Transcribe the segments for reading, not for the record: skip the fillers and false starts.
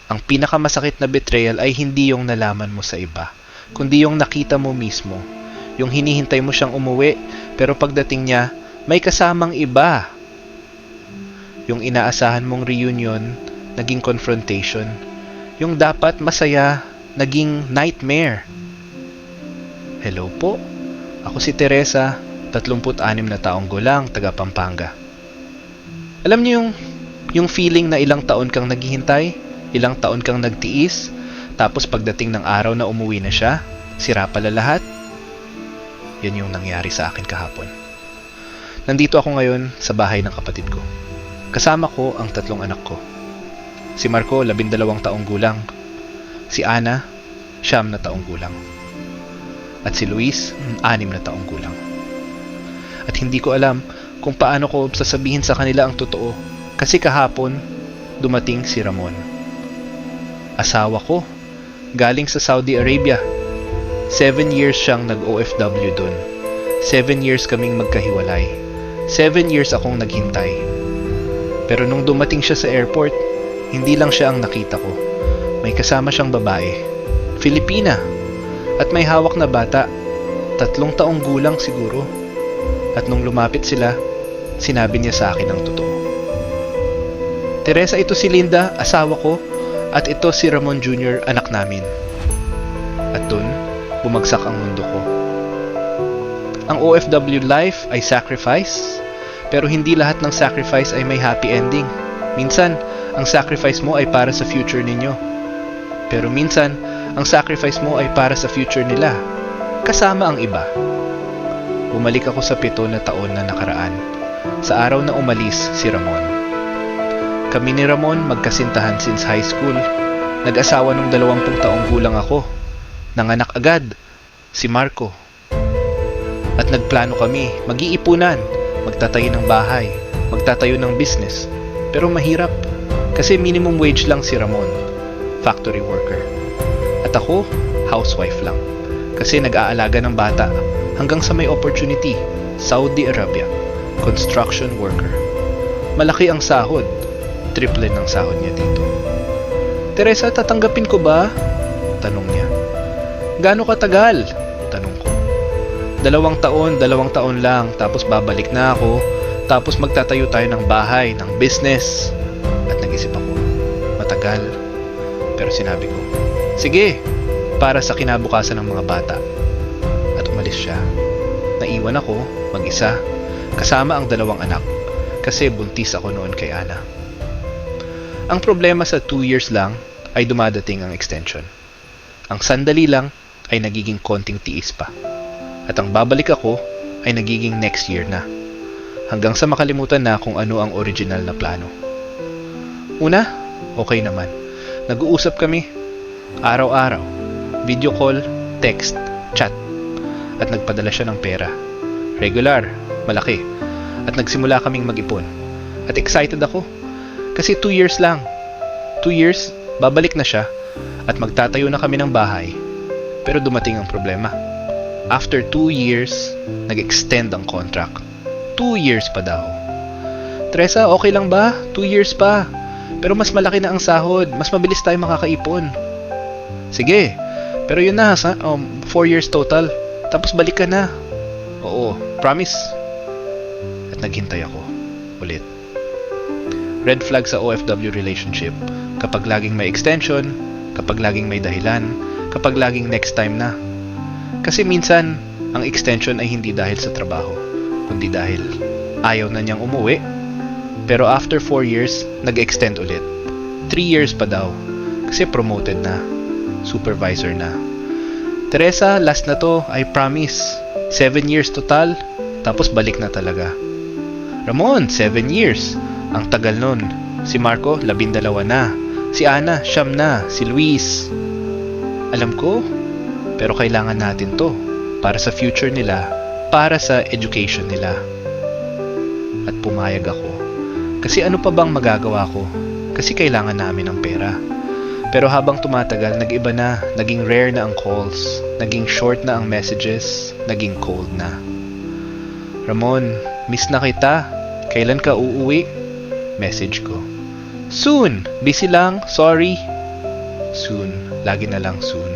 Ang pinakamasakit na betrayal ay hindi yung nalaman mo sa iba, kundi yung nakita mo mismo. Yung hinihintay mo siyang umuwi, pero pagdating niya, may kasamang iba. Yung inaasahan mong reunion, naging confrontation. Yung dapat masaya, naging nightmare. Hello po, ako si Teresa, 36 na taong gulang, taga Pampanga. Alam niyo yung feeling na ilang taon kang naghihintay, ilang taon kang nagtiis, tapos pagdating ng araw na umuwi na siya, sira pala lahat? Yan yung nangyari sa akin kahapon. Nandito ako ngayon sa bahay ng kapatid ko. Kasama ko ang 3 anak ko. Si Marco, 12 taong gulang. Si Ana, 9 na taong gulang. At si Luis, 6 na taong gulang. At hindi ko alam kung paano ko sasabihin sa kanila ang totoo. Kasi kahapon, dumating si Ramon. Asawa ko, galing sa Saudi Arabia. 7 years siyang nag-OFW dun. 7 years kaming magkahiwalay. 7 years akong naghintay. Pero nung dumating siya sa airport, hindi lang siya ang nakita ko. May kasama siyang babae, Filipina, at may hawak na bata, 3 taong gulang siguro. At nung lumapit sila, sinabi niya sa akin ang totoo. Teresa, ito si Linda, asawa ko, at ito si Ramon Jr., anak namin. At dun, bumagsak ang mundo ko. Ang OFW life ay sacrifice, pero hindi lahat ng sacrifice ay may happy ending. Minsan, ang sacrifice mo ay para sa future ninyo. Pero minsan, ang sacrifice mo ay para sa future nila, kasama ang iba. Bumalik ako sa 7 na taon na nakaraan, sa araw na umalis si Ramon. Kami ni Ramon magkasintahan since high school. Nag-asawa nung 20 taong gulang ako. Nanganak agad, si Marco. At nagplano kami, mag-iipunan, magtatayo ng bahay, magtatayo ng business. Pero mahirap, kasi minimum wage lang si Ramon, factory worker. At ako, housewife lang, kasi nag-aalaga ng bata hanggang sa may opportunity, Saudi Arabia, construction worker. Malaki ang sahod, triple ng sahod niya dito. Teresa, tatanggapin ko ba? Tanong niya. Gaano katagal? Tanong ko. 2 taon lang, tapos babalik na ako, tapos magtatayo tayo ng bahay, ng business. At nag-isip ako, matagal. Pero sinabi ko, sige, para sa kinabukasan ng mga bata. At umalis siya. Naiwan ako, mag-isa, kasama ang 2 anak, kasi buntis ako noon kay Ana. Ang problema sa 2 years lang ay dumadating ang extension. Ang sandali lang ay nagiging konting tiis pa. At ang babalik ako ay nagiging next year na. Hanggang sa makalimutan na kung ano ang original na plano. Una, okay naman. Nag-uusap kami. Araw-araw. Video call, text, chat. At nagpadala siya ng pera. Regular, malaki. At nagsimula kaming mag-ipon. At excited ako. Kasi 2 years lang. 2 years, babalik na siya. At magtatayo na kami ng bahay. Pero dumating ang problema. After 2 years, nag-extend ang contract. 2 years pa daw. Teresa, okay lang ba? 2 years pa. Pero mas malaki na ang sahod. Mas mabilis tayo makakaipon. Sige. Pero yun na, 4 years total. Tapos balik ka na. Oo, promise. At naghintay ako. Ulit. Red flag sa OFW relationship. Kapag laging may extension, kapag laging may dahilan, kapag laging next time na. Kasi minsan, ang extension ay hindi dahil sa trabaho, kundi dahil ayaw na niyang umuwi. Pero after 4 years, nag-extend ulit. 3 years pa daw, kasi promoted na, supervisor na. Teresa, last na to, I promise. 7 years total, tapos balik na talaga. Ramon, 7 years. Ang tagal nun. Si Marco, 12 na. Si Ana, 9 na. Si Luis. Alam ko, pero kailangan natin to para sa future nila, para sa education nila. At pumayag ako. Kasi ano pa bang magagawa ko? Kasi kailangan namin ng pera. Pero habang tumatagal, nag-iba na. Naging rare na ang calls. Naging short na ang messages. Naging cold na. Ramon, miss na kita. Kailan ka uuwi? Message ko. Soon. Busy lang. Sorry. Soon. Lagi na lang soon.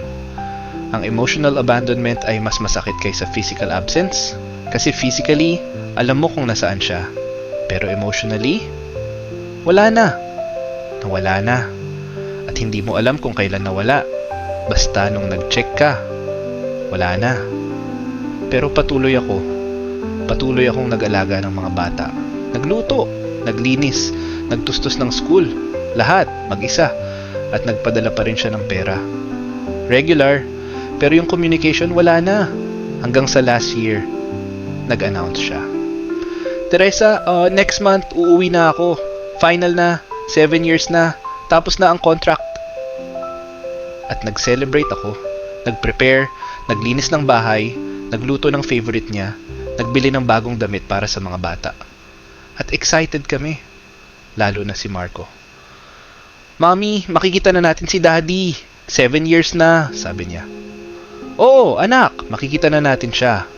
Ang emotional abandonment ay mas masakit kaysa physical absence. Kasi physically, alam mo kung nasaan siya. Pero emotionally, wala na. Nawala na. At hindi mo alam kung kailan nawala. Basta nung nag-check ka, wala na. Pero patuloy ako. Patuloy akong nag-alaga ng mga bata. Nagluto, naglinis, nagtustos ng school. Lahat, mag-isa. At nagpadala pa rin siya ng pera. Regular, pero yung communication wala na. Hanggang sa last year, nag-announce siya. Teresa, next month uuwi na ako. Final na, 7 years na, tapos na ang contract. At nag-celebrate ako. Nag-prepare, naglinis ng bahay, nagluto ng favorite niya, nagbili ng bagong damit para sa mga bata. At excited kami. Lalo na si Marco. Mommy, makikita na natin si Daddy. 7 years na, sabi niya. Oo, anak, makikita na natin siya.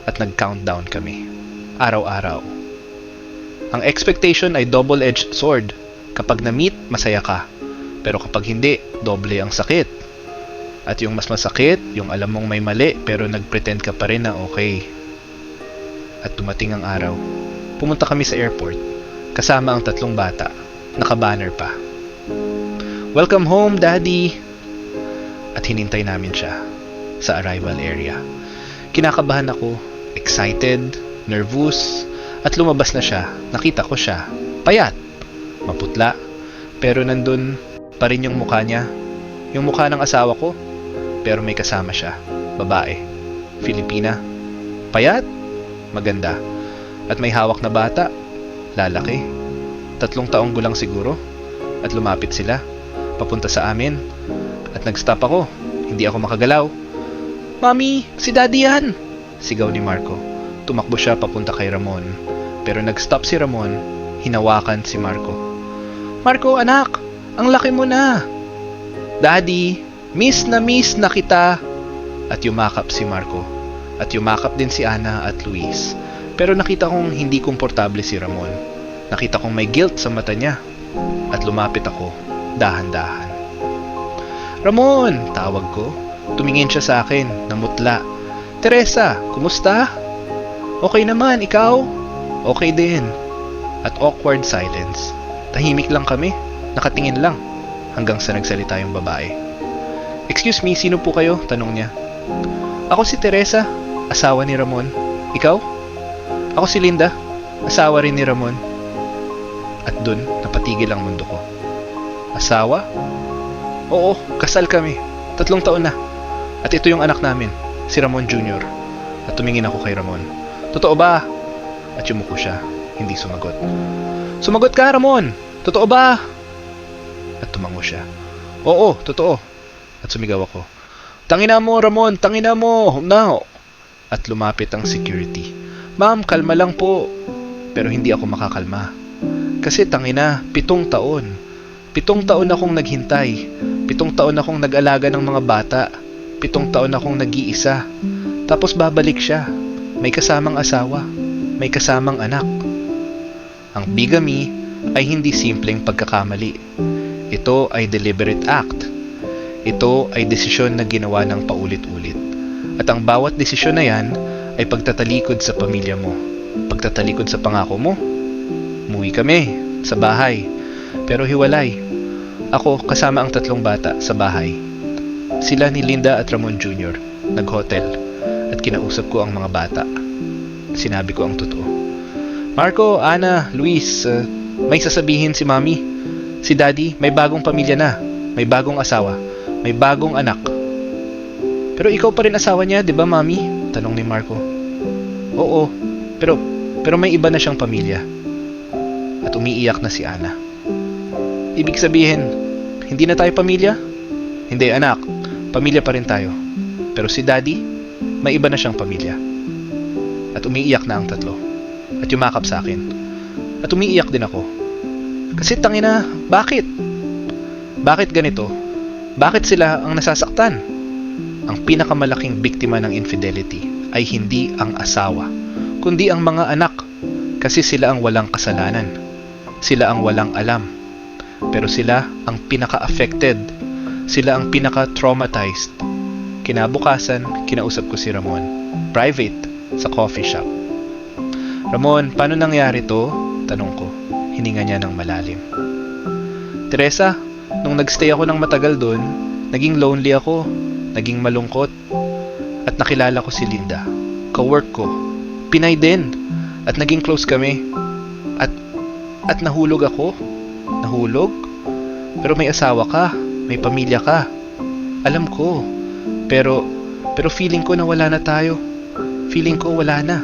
At nag-countdown kami. Araw-araw. Ang expectation ay double-edged sword. Kapag na-meet, masaya ka. Pero kapag hindi, doble ang sakit. At yung mas masakit, yung alam mong may mali pero nag-pretend ka pa rin na okay. At dumating ang araw. Pumunta kami sa airport. Kasama ang 3 bata. Naka-banner pa. Welcome home, Daddy! At hinintay namin siya sa arrival area. Kinakabahan ako, excited, nervous, at lumabas na siya. Nakita ko siya. Payat, maputla, pero nandun pa rin yung mukha niya. Yung mukha ng asawa ko, pero may kasama siya. Babae, Filipina, payat, maganda, at may hawak na bata, lalaki. 3 taong gulang siguro, at lumapit sila, papunta sa amin, at nag-stop ako. Hindi ako makagalaw. Mami, si Daddy yan! Sigaw ni Marco. Tumakbo siya papunta kay Ramon. Pero nag-stop si Ramon, hinawakan si Marco. Marco, anak! Ang laki mo na! Daddy, miss na kita! At yumakap si Marco. At yumakap din si Ana at Luis. Pero nakita kong hindi komportable si Ramon. Nakita kong may guilt sa mata niya. At lumapit ako, dahan-dahan. Ramon! Tawag ko. Tumingin siya sa akin, namutla. Teresa, kumusta? Okay naman, ikaw? Okay din. At awkward silence. Tahimik lang kami, nakatingin lang. Hanggang sa nagsalita yung babae. Excuse me, sino po kayo? Tanong niya. Ako si Teresa, asawa ni Ramon. Ikaw? Ako si Linda, asawa rin ni Ramon. At dun, napatigil ang mundo ko. Asawa? Oo, kasal kami. 3 taon na. At ito yung anak namin, si Ramon Jr. At tumingin ako kay Ramon. Totoo ba? At yumuko siya, hindi sumagot. Sumagot ka, Ramon! Totoo ba? At tumango siya. Oo, totoo. At sumigaw ako. Tangina mo, Ramon! Tangina mo! Now! At lumapit ang security. Ma'am, kalma lang po. Pero hindi ako makakalma. Kasi tangina, 7 taon. 7 taon akong naghintay. 7 taon akong nag-alaga ng mga bata. 7 taon akong nag-iisa. Tapos babalik siya. May kasamang asawa. May kasamang anak. Ang bigamy ay hindi simpleng pagkakamali. Ito ay deliberate act. Ito ay desisyon na ginawa ng paulit-ulit. At ang bawat desisyon na yan ay pagtatalikod sa pamilya mo. Pagtatalikod sa pangako mo. Umuwi kami sa bahay. Pero hiwalay. Ako kasama ang 3 bata sa bahay. Sila ni Linda at Ramon Jr. Nag-hotel at kinausap ko ang mga bata. Sinabi ko ang totoo. Marco, Ana, Luis, may sasabihin si Mami. Si Daddy may bagong pamilya na. May bagong asawa. May bagong anak. Pero ikaw pa rin asawa niya, di ba Mami? Tanong ni Marco. Oo, pero may iba na siyang pamilya. At umiiyak na si Ana. Ibig sabihin, hindi na tayo pamilya? Hindi anak, pamilya pa rin tayo. Pero si Daddy, may iba na siyang pamilya. At umiiyak na ang 3. At yumakap sa akin. At umiiyak din ako. Kasi tangina, bakit? Bakit ganito? Bakit sila ang nasasaktan? Ang pinakamalaking biktima ng infidelity ay hindi ang asawa, kundi ang mga anak. Kasi sila ang walang kasalanan. Sila ang walang alam. Pero sila ang pinaka-affected. Sila ang pinaka-traumatized. Kinabukasan, kinausap ko si Ramon. Private, sa coffee shop. Ramon, paano nangyari to? Tanong ko. Hininga niya ng malalim. Teresa, nung nagstay ako ng matagal doon, naging lonely ako, naging malungkot, at nakilala ko si Linda. Ka-work ko. Pinay din. At naging close kami. At nahulog ako. Nahulog? Pero may asawa ka. May pamilya ka. Alam ko. Pero feeling ko na wala na tayo. Feeling ko wala na.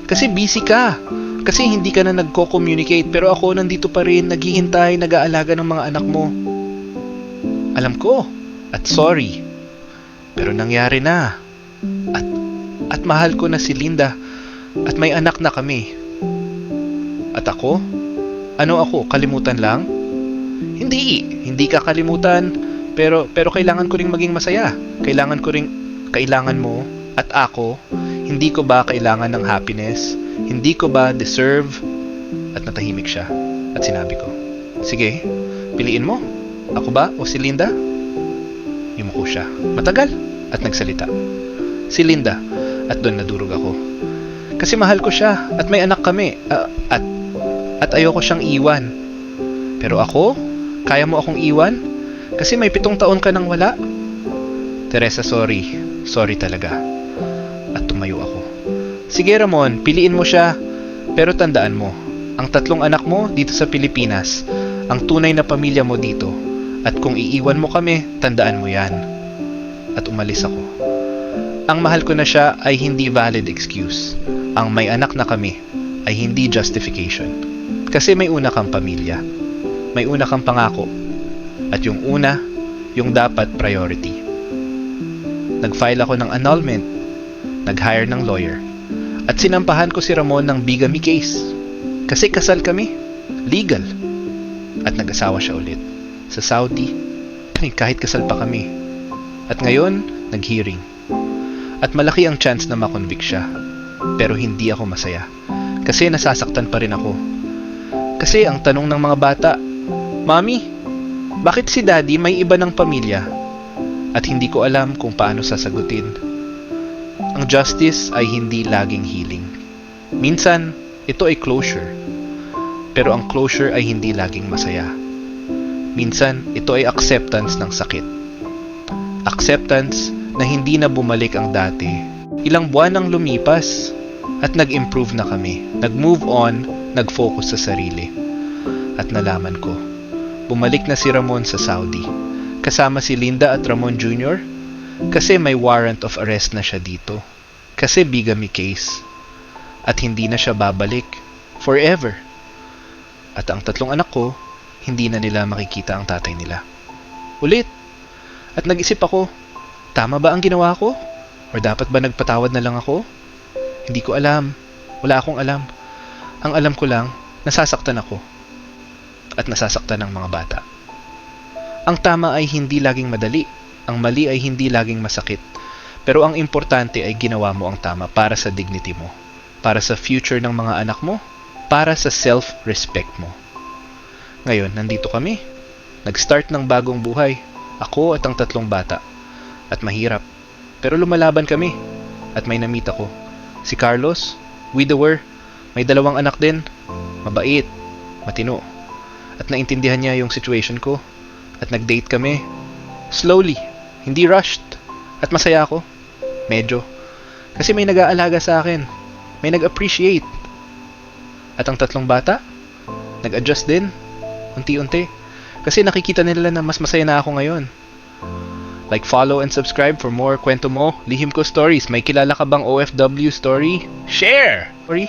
Kasi busy ka. Kasi hindi ka na nagko-communicate. Pero ako nandito pa rin, naghihintay, nag-aalaga ng mga anak mo. Alam ko. At sorry. Pero nangyari na. At mahal ko na si Linda. At may anak na kami. At ako? Ano ako? Kalimutan lang? Hindi ka kalimutan. Pero kailangan ko ring maging masaya. Kailangan mo at ako. Hindi ko ba kailangan ng happiness? Hindi ko ba deserve? At natahimik siya. At sinabi ko, sige, piliin mo. Ako ba o si Linda? Yumuko siya. Matagal. At nagsalita. Si Linda. At doon nadurog ako. Kasi mahal ko siya. At may anak kami. At ayoko siyang iwan. Pero ako? Kaya mo akong iwan? Kasi may 7 taon ka nang wala. Teresa, sorry. Sorry talaga. At tumayo ako. Sige Ramon, piliin mo siya. Pero tandaan mo, ang 3 anak mo dito sa Pilipinas, ang tunay na pamilya mo dito. At kung iiwan mo kami, tandaan mo yan. At umalis ako. Ang mahal ko na siya ay hindi valid excuse. Ang may anak na kami ay hindi justification. Kasi may una kang pamilya. May una kang pangako. At yung una, yung dapat priority. Nag-file ako ng annulment. Nag-hire ng lawyer. At sinampahan ko si Ramon ng bigamy case. Kasi kasal kami. Legal. At nag-asawa siya ulit. Sa Saudi. Kahit kasal pa kami. At ngayon, nag-hearing. At malaki ang chance na makonvict siya. Pero hindi ako masaya. Kasi nasasaktan pa rin ako. Kasi ang tanong ng mga bata, Mami, bakit si Daddy may iba ng pamilya? At hindi ko alam kung paano sasagutin. Ang justice ay hindi laging healing. Minsan, ito ay closure. Pero ang closure ay hindi laging masaya. Minsan, ito ay acceptance ng sakit. Acceptance na hindi na bumalik ang dati. Ilang buwan ang lumipas at nag-improve na kami. Nag-move on, nag-focus sa sarili. At nalaman ko, bumalik na si Ramon sa Saudi. Kasama si Linda at Ramon Jr. Kasi may warrant of arrest na siya dito. Kasi bigamy case. At hindi na siya babalik. Forever. At ang 3 anak ko, hindi na nila makikita ang tatay nila. Ulit. At nag-isip ako, tama ba ang ginawa ko? Or dapat ba nagpatawad na lang ako? Hindi ko alam. Wala akong alam. Ang alam ko lang, nasasaktan ako. At nasasaktan ng mga bata. Ang tama ay hindi laging madali. Ang mali ay hindi laging masakit. Pero ang importante ay ginawa mo ang tama para sa dignity mo. Para sa future ng mga anak mo. Para sa self-respect mo. Ngayon, nandito kami. Nag-start ng bagong buhay. Ako at ang 3 bata. At mahirap. Pero lumalaban kami. At may namit ako. Si Carlos, widower. May 2 anak din. Mabait. Matino. At naintindihan niya yung situation ko. At nag-date kami. Slowly. Hindi rushed. At masaya ako. Medyo. Kasi may nag-aalaga sa akin. May nag-appreciate. At ang 3 bata, nag-adjust din. Unti-unti. Kasi nakikita nila na mas masaya na ako ngayon. Like, follow and subscribe for more Kwento Mo, Lihim Ko Stories. May kilala ka bang OFW story? Share! Story?